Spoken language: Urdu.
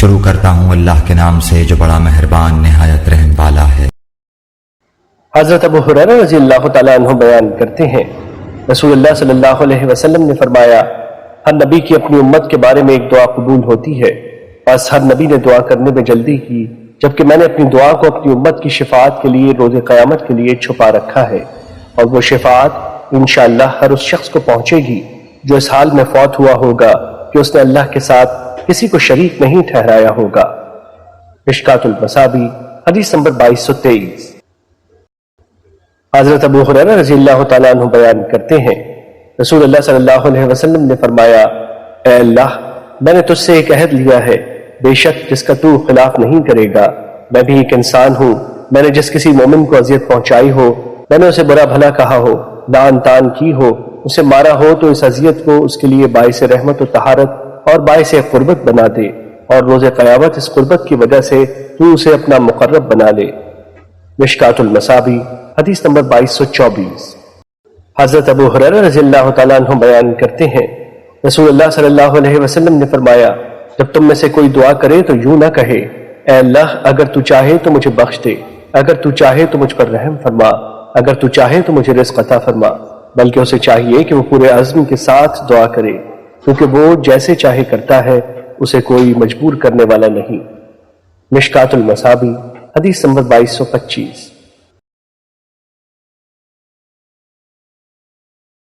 شروع کرتا ہوں اللہ کے نام سے جو بڑا مہربان نہایت رحم والا ہے۔ حضرت ابو ہریرہ رضی اللہ تعالیٰ عنہ بیان کرتے ہیں، رسول اللہ صلی اللہ علیہ وسلم نے فرمایا، ہر نبی کی اپنی امت کے بارے میں ایک دعا قبول ہوتی ہے، بس ہر نبی نے دعا کرنے میں جلدی کی، جبکہ میں نے اپنی دعا کو اپنی امت کی شفاعت کے لیے روز قیامت کے لیے چھپا رکھا ہے، اور وہ شفاعت انشاءاللہ ہر اس شخص کو پہنچے گی جو اس حال میں فوت ہوا ہوگا کہ اس نے اللہ کے ساتھ کسی کو شریک نہیں ٹھہرایا ہوگا۔ مشکات المصابیح حدیث نمبر 2223۔ حضرت ابو ہریرہ رضی اللہ تعالیٰ عنہ بیان کرتے ہیں، رسول اللہ صلی اللہ علیہ وسلم نے فرمایا، اے اللہ، میں نے تجھ سے ایک عہد لیا ہے، بے شک جس کا تو خلاف نہیں کرے گا، میں بھی ایک انسان ہوں، میں نے جس کسی مومن کو اذیت پہنچائی ہو، میں نے اسے برا بھلا کہا ہو، لعن طعن کی ہو، اسے مارا ہو، تو اس اذیت کو اس کے لیے باعث رحمت و طہارت اور باعث قربت بنا دے، اور روز قیامت اس قربت کی وجہ سے تو اسے اپنا مقرب بنا لے۔ مشکات المصابیح حدیث نمبر 2224۔ حضرت ابو ہریرہ رضی اللہ تعالیٰ عنہ بیان کرتے ہیں، رسول اللہ صلی اللہ علیہ وسلم نے فرمایا، جب تم میں سے کوئی دعا کرے تو یوں نہ کہے، اے اللہ، اگر تو چاہے تو مجھے بخش دے، اگر تو چاہے تو مجھ پر رحم فرما، اگر تو چاہے تو مجھے رزق عطا فرما، بلکہ اسے چاہیے کہ وہ پورے عزم کے ساتھ دعا کرے، کیونکہ وہ جیسے چاہے کرتا ہے، اسے کوئی مجبور کرنے والا نہیں۔ مشکات المصابیح حدیث نمبر 2225۔